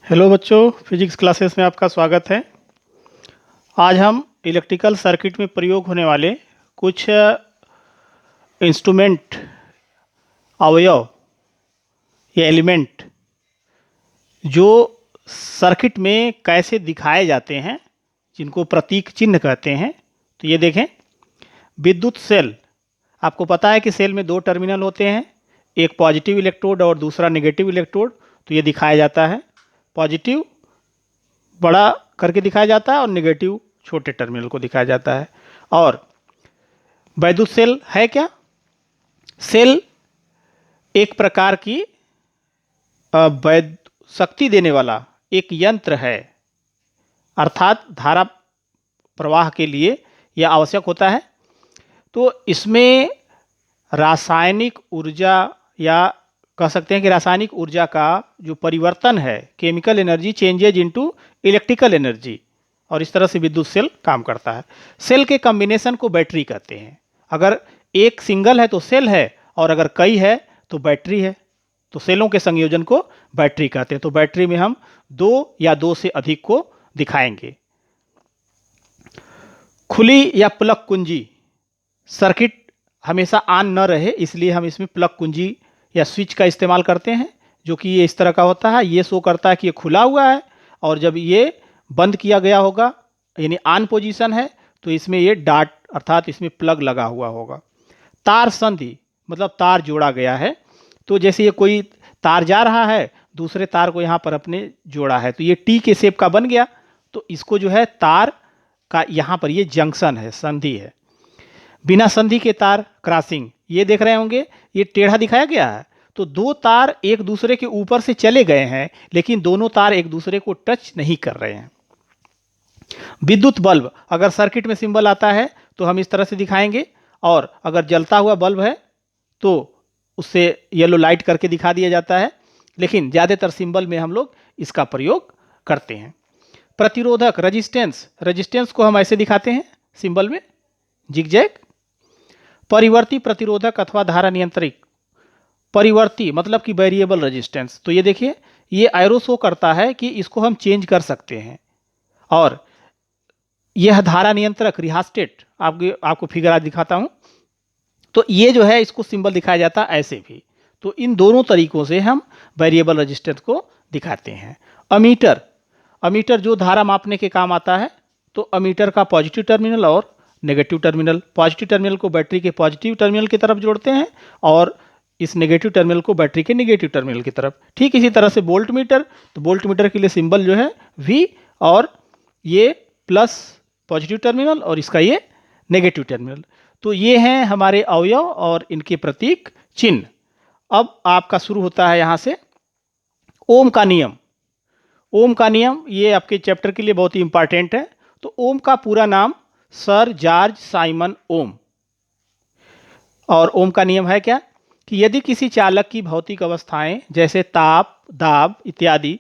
Hello बच्चों, physics classes में आपका स्वागत है। आज हम इलेक्ट्रिकल सर्किट में प्रयोग होने वाले कुछ इंस्ट्रूमेंट, अवयव या एलिमेंट जो सर्किट में कैसे दिखाए जाते हैं, जिनको प्रतीक चिन्ह कहते हैं। तो ये देखें, विद्युत सेल। आपको पता है कि सेल में दो टर्मिनल होते हैं, एक पॉजिटिव इलेक्ट्रोड और दूसरा नेगेटिव इलेक्ट्रोड। तो ये दिखाया जाता है, पॉजिटिव बड़ा करके दिखाया जाता है और नेगेटिव छोटे टर्मिनल को दिखाया जाता है। और वैद्युत सेल है क्या? सेल एक प्रकार की वैद्य शक्ति देने वाला एक यंत्र है, अर्थात धारा प्रवाह के लिए यह आवश्यक होता है। तो इसमें रासायनिक ऊर्जा, या कह सकते हैं कि रासायनिक ऊर्जा का जो परिवर्तन है, chemical energy changes into electrical energy, और इस तरह से विद्युत सेल काम करता है। सेल के कॉम्बिनेशन को बैटरी कहते हैं। अगर एक सिंगल है तो सेल है, और अगर कई है तो बैटरी है। तो सेलों के संयोजन को बैटरी कहते हैं। तो बैटरी में हम दो या दो से अधिक को दिखाएंगे। खुली या प्लग कुंजी, सर्किट हमेशा ऑन न रहे इसलिए हम इसमें प्लग कुंजी या स्विच का इस्तेमाल करते हैं, जो कि ये इस तरह का होता है। ये शो करता है कि ये खुला हुआ है, और जब ये बंद किया गया होगा, यानी ऑन पोजीशन है, तो इसमें ये डॉट अर्थात इसमें प्लग लगा हुआ होगा। तार संधि मतलब तार जोड़ा गया है। तो जैसे ये कोई तार जा रहा है, दूसरे तार को यहाँ पर अपने जोड़ा है, तो ये टी के शेप का बन गया। तो इसको जो है तार का यहाँ पर ये जंक्शन है, संधि है। बिना संधि के तार क्रॉसिंग, ये देख रहे होंगे, ये टेढ़ा दिखाया गया है। तो दो तार एक दूसरे के ऊपर से चले गए हैं, लेकिन दोनों तार एक दूसरे को टच नहीं कर रहे हैं। विद्युत बल्ब, अगर सर्किट में सिंबल आता है तो हम इस तरह से दिखाएंगे, और अगर जलता हुआ बल्ब है तो उससे येलो लाइट करके दिखा दिया जाता है, लेकिन ज़्यादातर सिंबल में हम लोग इसका प्रयोग करते हैं। प्रतिरोधक रेजिस्टेंस, रेजिस्टेंस को हम ऐसे दिखाते हैं सिंबल में, जिगजैग। परिवर्ती प्रतिरोधक अथवा धारा नियंत्रित, परिवर्ती मतलब कि वेरिएबल रेजिस्टेंस। तो ये देखिए, ये एरो शो करता है कि इसको हम चेंज कर सकते हैं। और यह धारा नियंत्रक रिहास्टेट, आपको फिगर आज दिखाता हूं। तो ये जो है, इसको सिंबल दिखाया जाता है ऐसे भी। तो इन दोनों तरीकों से हम वेरिएबल रेजिस्टेंस को दिखाते हैं। अमीटर, अमीटर जो धारा मापने के काम आता है। तो अमीटर का पॉजिटिव टर्मिनल और नेगेटिव टर्मिनल, पॉजिटिव टर्मिनल को बैटरी के पॉजिटिव टर्मिनल की तरफ जोड़ते हैं, और इस नेगेटिव टर्मिनल को बैटरी के नेगेटिव टर्मिनल की तरफ। ठीक इसी तरह से वोल्ट मीटर, तो वोल्ट मीटर के लिए सिंबल जो है V, और ये प्लस पॉजिटिव टर्मिनल और इसका ये नेगेटिव टर्मिनल। तो ये हैं हमारे अवयव और इनके प्रतीक चिन्ह। अब आपका शुरू होता है यहाँ से ओम का नियम। ओम का नियम ये आपके चैप्टर के लिए बहुत ही इंपॉर्टेंट है। तो ओम का पूरा नाम सर जॉर्ज साइमन ओम। और ओम का नियम है क्या कि यदि किसी चालक की भौतिक अवस्थाएं जैसे ताप, दाब इत्यादि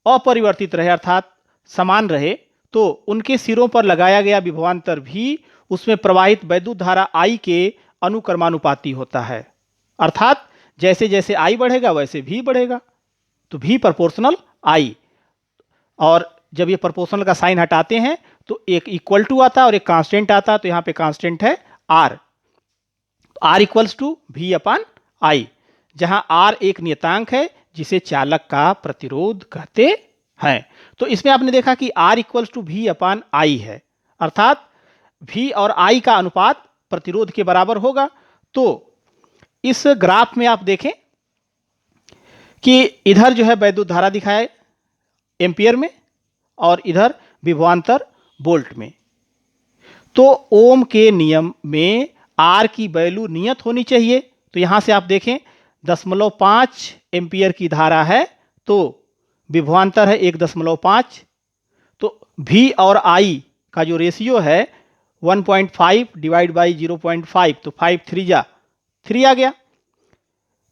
अपरिवर्तित रहे, अर्थात समान रहे, तो उनके सिरों पर लगाया गया विभवांतर भी उसमें प्रवाहित वैद्युत धारा I के अनुक्रमानुपाती होता है। अर्थात जैसे जैसे I बढ़ेगा वैसे V बढ़ेगा। तो V प्रोपोर्शनल I। और जब ये प्रोपोर्शनल का साइन हटाते हैं तो एक इक्वल टू आता है और एक कांस्टेंट आता है। तो यहाँ पे कांस्टेंट है R, R equals to V upon I, जहां R एक नियतांक है जिसे चालक का प्रतिरोध कहते हैं। तो इसमें आपने देखा कि R equals to V upon I है, अर्थात V और I का अनुपात प्रतिरोध के बराबर होगा। तो इस ग्राफ में आप देखें कि इधर जो है वैद्युत धारा दिखाए एम्पियर में, और इधर विभवांतर वोल्ट में। तो ओम के नियम में R की वैल्यू नियत होनी चाहिए। तो यहां से आप देखें 0.5 एम्पियर की धारा है, तो विभवांतर है 1.5। तो V और I का जो रेशियो है 1.5 डिवाइड बाई 0.5, तो 5 3 जा 3 आ गया,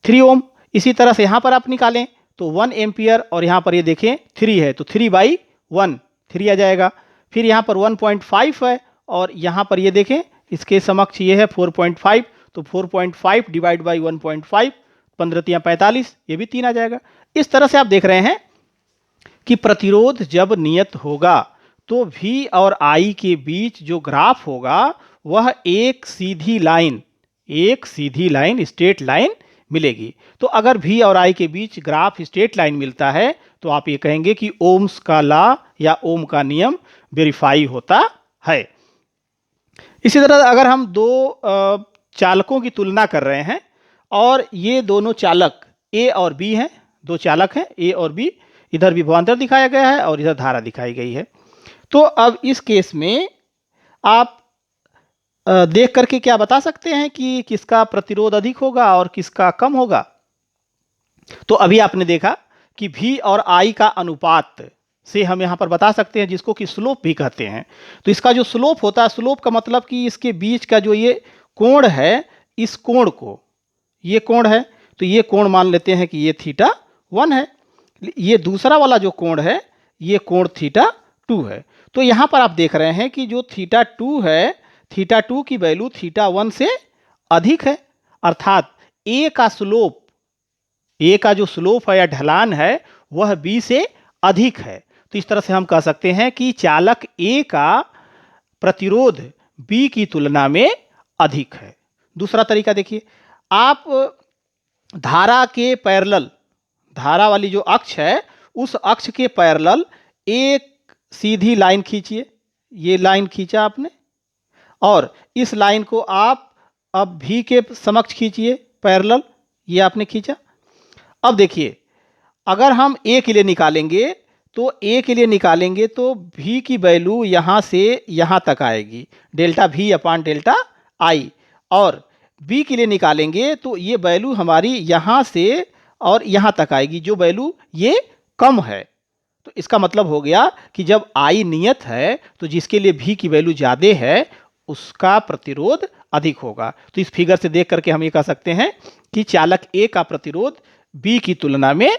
3 ओम। इसी तरह से यहां पर आप निकालें तो 1 एम्पियर, और यहां पर ये देखें 3 है, तो 3/1 3 आ जाएगा। फिर यहां पर 1.5 है, और यहां पर ये देखें इसके समक्ष ये है 4.5, तो 4.5 डिवाइड बाई 1.5, 15 × 45, ये भी 3 आ जाएगा। इस तरह से आप देख रहे हैं कि प्रतिरोध जब नियत होगा तो V और I के बीच जो ग्राफ होगा वह एक सीधी लाइन स्ट्रेट लाइन मिलेगी। तो अगर V और I के बीच ग्राफ स्ट्रेट लाइन मिलता है तो आप ये कहेंगे कि ओम्स का लॉ या ओम का नियम वेरीफाई होता है। इसी तरह अगर हम दो चालकों की तुलना कर रहे हैं और ये दोनों चालक A और B हैं, दो चालक हैं A और B, इधर विभवांतर दिखाया गया है और इधर धारा दिखाई गई है। तो अब इस केस में आप देख करके क्या बता सकते हैं कि किसका प्रतिरोध अधिक होगा और किसका कम होगा? तो अभी आपने देखा कि V और I का अनुपात से हम यहां पर बता सकते हैं, जिसको कि स्लोप भी कहते हैं। तो इसका जो स्लोप होता है, स्लोप का मतलब कि इसके बीच का जो ये कोण है, इस कोण को, ये कोण है तो ये कोण मान लेते हैं कि ये θ1 है। ये दूसरा वाला जो कोण है ये कोण θ2 है। तो यहां पर आप देख रहे हैं कि जो θ2 है, θ2 की वैल्यू θ1 से अधिक है, अर्थात A का जो स्लोप है या ढलान है वह B से अधिक है। तो इस तरह से हम कह सकते हैं कि चालक A का प्रतिरोध B की तुलना में अधिक है। दूसरा तरीका देखिए, आप धारा के पैरेलल, धारा वाली जो अक्ष है उस अक्ष के पैरेलल एक सीधी लाइन खींचिए। ये लाइन खींचा आपने और इस लाइन को आप अब V के समक्ष खींचिए पैरेलल, ये आपने खींचा। अब देखिए, अगर हम A के लिए निकालेंगे तो V की वैल्यू यहां से यहां तक आएगी, delta V upon delta I, और B के लिए निकालेंगे तो ये वैल्यू हमारी यहां से और यहां तक आएगी, जो वैल्यू ये कम है। तो इसका मतलब हो गया कि जब I नियत है तो जिसके लिए V की वैल्यू ज्यादा है उसका प्रतिरोध अधिक होगा। तो इस फिगर से देख करके हम ये कह सकते हैं कि चालक A का प्रतिरोध B की तुलना में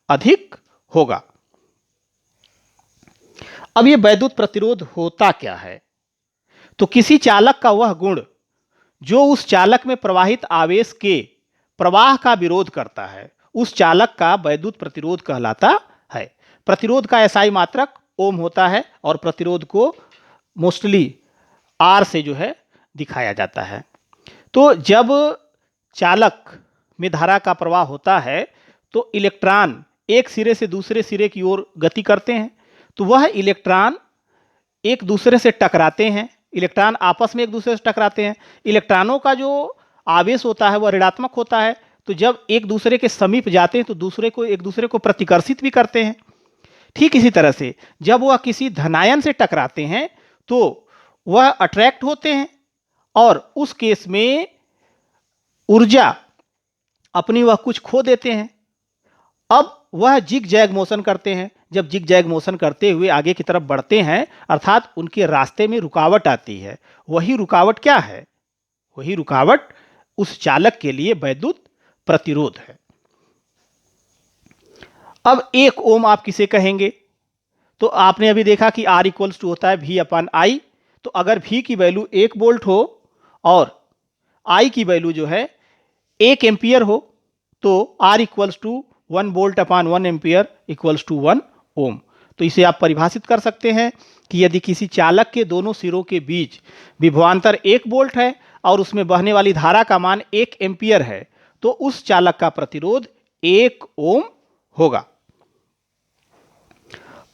अधिक होगा। अब ये वैद्युत प्रतिरोध होता क्या है? तो किसी चालक का वह गुण जो उस चालक में प्रवाहित आवेश के प्रवाह का विरोध करता है, उस चालक का वैद्युत प्रतिरोध कहलाता है। प्रतिरोध का एसआई मात्रक ओम होता है और प्रतिरोध को मोस्टली आर से जो है दिखाया जाता है। तो जब चालक में धारा का प्रवाह होता है तो इलेक्ट्रॉन एक सिरे से दूसरे सिरे की ओर गति करते हैं, तो वह इलेक्ट्रॉन एक दूसरे से टकराते हैं, इलेक्ट्रॉन आपस में एक दूसरे से टकराते हैं। इलेक्ट्रॉनों का जो आवेश होता है वह ऋणात्मक होता है, तो जब एक दूसरे के समीप जाते हैं तो एक दूसरे को प्रतिकर्षित भी करते हैं। ठीक इसी तरह से जब वह किसी धनायन से टकराते हैं तो वह अट्रैक्ट होते हैं और उस केस में ऊर्जा अपनी वह कुछ खो देते हैं। अब वह जिग जैग मोशन करते हैं। जब जिग जैग मोशन करते हुए आगे की तरफ बढ़ते हैं, अर्थात उनके रास्ते में रुकावट आती है। वही रुकावट क्या है? वही रुकावट उस चालक के लिए वैद्युत प्रतिरोध है। अब 1 ओम आप किसे कहेंगे? तो आपने अभी देखा कि R इक्वल्स टू होता है V अपान I। तो अगर V की वैल्यू 1 वोल्ट हो और I की वैल्यू जो है 1 एम्पियर हो तो R equals to 1 volt upon 1 ampere equals to 1 ohm. तो इसे आप परिभाषित कर सकते हैं कि यदि किसी चालक के दोनों सिरों के बीच विभवांतर 1 वोल्ट है और उसमें बहने वाली धारा का मान 1 एम्पियर है तो उस चालक का प्रतिरोध 1 ओम होगा।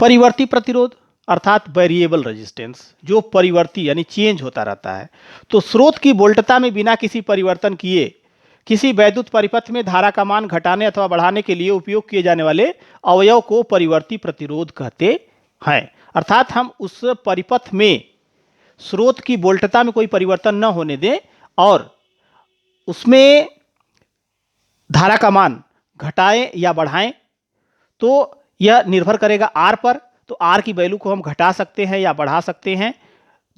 परिवर्ती प्रतिरोध अर्थात वेरिएबल रेजिस्टेंस, जो परिवर्ती यानी चेंज होता रहता है। तो स्रोत की वोल्टता में बिना किसी परिवर्तन किए किसी वैद्युत परिपथ में धारा का मान घटाने अथवा बढ़ाने के लिए उपयोग किए जाने वाले अवयव को परिवर्ती प्रतिरोध कहते हैं। अर्थात हम उस परिपथ में स्रोत की वोल्टता में कोई परिवर्तन न होने दें और उसमें धारा का मान घटाएं या बढ़ाएं, तो यह निर्भर करेगा R पर। तो R की वैल्यू को हम घटा सकते हैं या बढ़ा सकते हैं।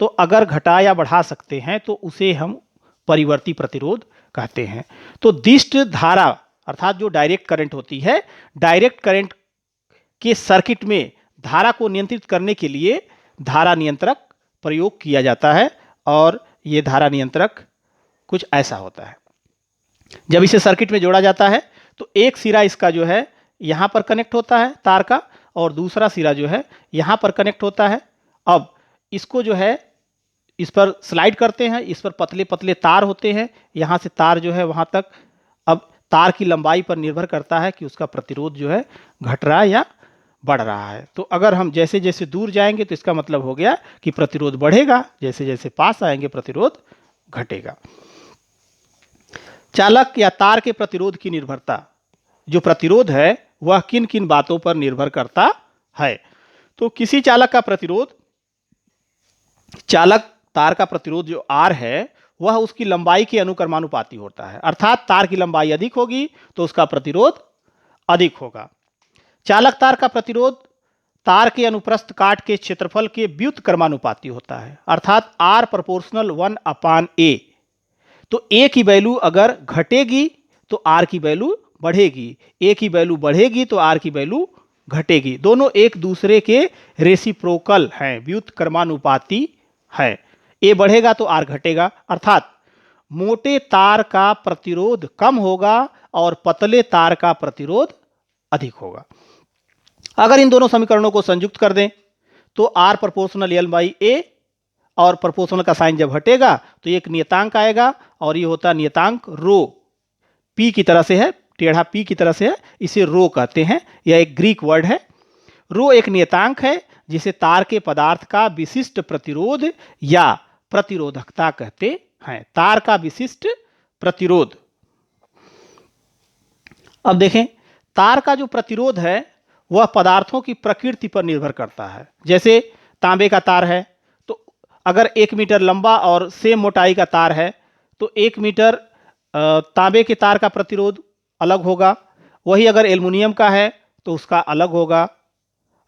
तो अगर घटा या बढ़ा सकते हैं तो उसे हम परिवर्ती प्रतिरोध कहते हैं। तो दिष्ट धारा अर्थात जो डायरेक्ट करंट होती है, डायरेक्ट करंट के सर्किट में धारा को नियंत्रित करने के लिए धारा नियंत्रक प्रयोग किया जाता है और यह धारा नियंत्रक कुछ ऐसा होता है। जब इसे सर्किट में जोड़ा जाता है तो एक सिरा इसका जो है यहां पर कनेक्ट होता है तार का और दूसरा सिरा जो है यहाँ पर कनेक्ट होता है। अब इसको जो है इस पर स्लाइड करते हैं, इस पर पतले पतले तार होते हैं, यहाँ से तार जो है वहाँ तक। अब तार की लंबाई पर निर्भर करता है कि उसका प्रतिरोध जो है घट रहा है या बढ़ रहा है। तो अगर हम जैसे जैसे दूर जाएंगे तो इसका मतलब हो गया कि प्रतिरोध बढ़ेगा, जैसे जैसे पास आएंगे प्रतिरोध घटेगा। चालक या तार के प्रतिरोध की निर्भरता, जो प्रतिरोध है वह किन किन बातों पर निर्भर करता है। तो किसी चालक का प्रतिरोध, चालक तार का प्रतिरोध जो R है वह उसकी लंबाई के अनुक्रमानुपाती होता है, अर्थात तार की लंबाई अधिक होगी तो उसका प्रतिरोध अधिक होगा। चालक तार का प्रतिरोध तार के अनुप्रस्थ काट के क्षेत्रफल के व्युत्क्रमानुपाती होता है, अर्थात R प्रोपोर्शनल 1/A। तो A की वैल्यू अगर घटेगी तो R की वैल्यू बढ़ेगी, A की वैल्यू बढ़ेगी तो R की वैल्यू घटेगी। दोनों एक दूसरे के रेसिप्रोकल हैं, व्युत्क्रमानुपाती है। A बढ़ेगा तो R घटेगा, अर्थात मोटे तार का प्रतिरोध कम होगा और पतले तार का प्रतिरोध अधिक होगा। अगर इन दोनों समीकरणों को संयुक्त कर दें तो R प्रोपोर्शनल L/A, और प्रोपोर्शनल का साइन जब हटेगा तो एक नियतांक आएगा और ये होता नियतांक रो, P की तरह से है, टेढ़ा P की तरह से है, इसे रो कहते हैं। यह एक ग्रीक वर्ड है। रो एक नियतांक है जिसे तार के पदार्थ का विशिष्ट प्रतिरोध या प्रतिरोधकता कहते हैं। तार का विशिष्ट प्रतिरोध। अब देखें, तार का जो प्रतिरोध है वह पदार्थों की प्रकृति पर निर्भर करता है। जैसे तांबे का तार है तो अगर 1 मीटर लंबा और सेम मोटाई का तार है तो 1 मीटर तांबे के तार का प्रतिरोध अलग होगा, वही अगर एल्युमिनियम का है तो उसका अलग होगा,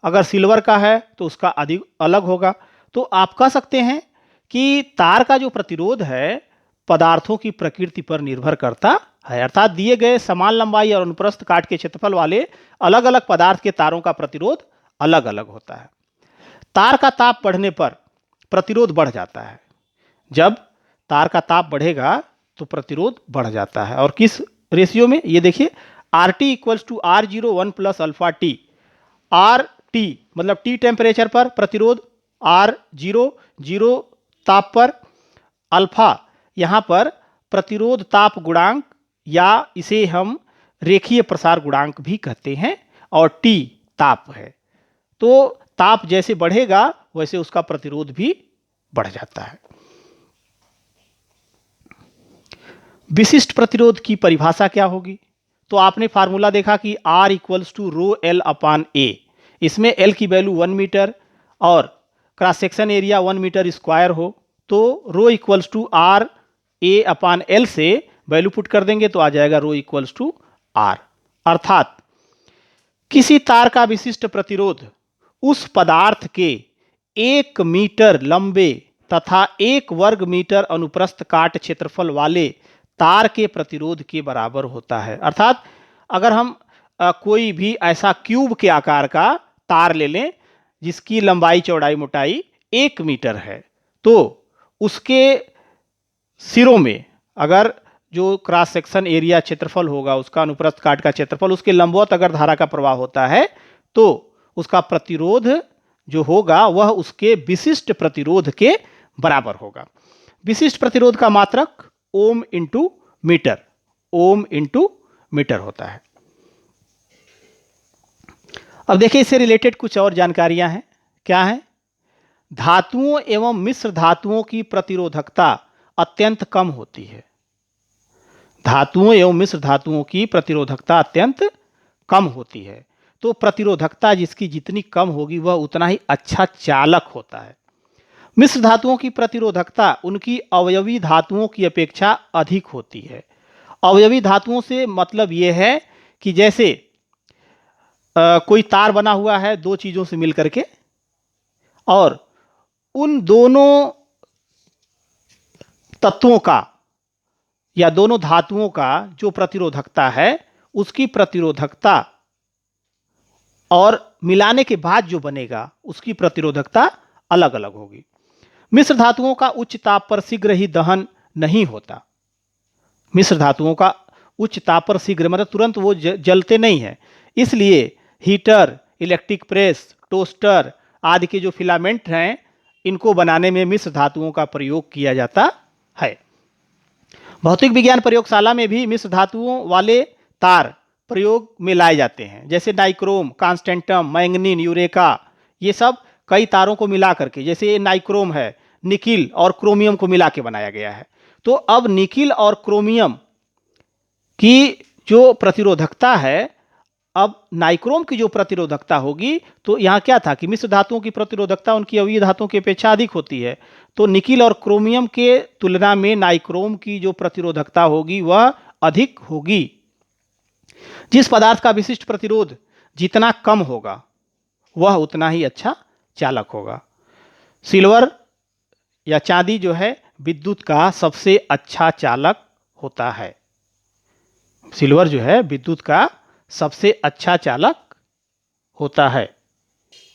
अगर सिल्वर का है तो उसका अधिक अलग होगा। तो आप कह सकते हैं कि तार का जो प्रतिरोध है पदार्थों की प्रकृति पर निर्भर करता है, अर्थात दिए गए समान लंबाई और अनुप्रस्थ काट के क्षेत्रफल वाले अलग अलग पदार्थ के तारों का प्रतिरोध अलग अलग होता है। तार का ताप बढ़ने पर प्रतिरोध बढ़ जाता है। जब तार का ताप बढ़ेगा तो प्रतिरोध बढ़ जाता है, और किस रेशियो में, ये देखिए RT = R0 1 + alpha T। RT मतलब T टेम्परेचर पर प्रतिरोध, R0 0 ताप पर, अल्फा यहाँ पर प्रतिरोध ताप गुणांक या इसे हम रेखीय प्रसार गुणांक भी कहते हैं, और T ताप है। तो ताप जैसे बढ़ेगा वैसे उसका प्रतिरोध भी बढ़ जाता है। विशिष्ट प्रतिरोध की परिभाषा क्या होगी? तो आपने फार्मूला देखा कि R = ρL/A। इसमें L की वैल्यू 1 मीटर और cross section area 1 metre square हो तो ρ = RA/L से वैल्यू पुट कर देंगे तो आ जाएगा ρ = R। अर्थात किसी तार का विशिष्ट प्रतिरोध उस पदार्थ के 1 मीटर लंबे तथा 1 वर्ग मीटर अनुप्रस्थ काट क्षेत्रफल वाले तार के प्रतिरोध के बराबर होता है। अर्थात अगर हम कोई भी ऐसा क्यूब के आकार का तार ले लें जिसकी लंबाई चौड़ाई मोटाई 1 मीटर है, तो उसके सिरों में अगर जो क्रॉस सेक्शन एरिया क्षेत्रफल होगा, उसका अनुप्रस्थ काट का क्षेत्रफल, उसके लंबवत अगर धारा का प्रवाह होता है तो उसका प्रतिरोध जो होगा वह उसके विशिष्ट प्रतिरोध के बराबर होगा। विशिष्ट प्रतिरोध का मात्रक ohm into metre, ohm into metre होता है। अब देखिए इससे रिलेटेड कुछ और जानकारियां हैं। क्या है? धातुओं एवं मिश्र धातुओं की प्रतिरोधकता अत्यंत कम होती है। धातुओं एवं मिश्र धातुओं की प्रतिरोधकता अत्यंत कम होती है। तो प्रतिरोधकता जिसकी जितनी कम होगी वह उतना ही अच्छा चालक होता है। मिश्र धातुओं की प्रतिरोधकता उनकी अवयवी धातुओं की अपेक्षा अधिक होती है। अवयवी धातुओं से मतलब यह है कि जैसे कोई तार बना हुआ है दो चीजों से मिलकर के, और उन दोनों तत्वों का या दोनों धातुओं का जो प्रतिरोधकता है उसकी प्रतिरोधकता और मिलाने के बाद जो बनेगा उसकी प्रतिरोधकता अलग अलग होगी। मिश्र धातुओं का उच्च ताप पर शीघ्र ही दहन नहीं होता। मिश्र धातुओं का उच्च ताप पर शीघ्र मतलब तुरंत वो जलते नहीं है, इसलिए हीटर इलेक्ट्रिक प्रेस, टोस्टर आदि के जो फिलामेंट हैं, इनको बनाने में मिश्र धातुओं का प्रयोग किया जाता है। भौतिक विज्ञान प्रयोगशाला में भी मिश्र धातुओं वाले तार प्रयोग में लाए जाते हैं, जैसे नाइक्रोम, कांस्टेंटम, मैंगनीन, यूरेका, ये सब कई तारों को मिला करके, जैसे ये नाइक्रोम है, निकिल और क्रोमियम को मिला के बनाया गया है। तो अब निकिल और क्रोमियम की जो प्रतिरोधकता है, अब नाइक्रोम की जो प्रतिरोधकता होगी, तो यहाँ क्या था कि मिश्र धातुओं की प्रतिरोधकता उनकी अवयवी धातुओं की अपेक्षा अधिक होती है। तो निकिल और क्रोमियम के तुलना में नाइक्रोम की जो प्रतिरोधकता होगी वह अधिक होगी। जिस पदार्थ का विशिष्ट प्रतिरोध जितना कम होगा वह उतना ही अच्छा चालक होगा। सिल्वर या चांदी जो है विद्युत का सबसे अच्छा चालक होता है। सिल्वर जो है विद्युत का सबसे अच्छा चालक होता है।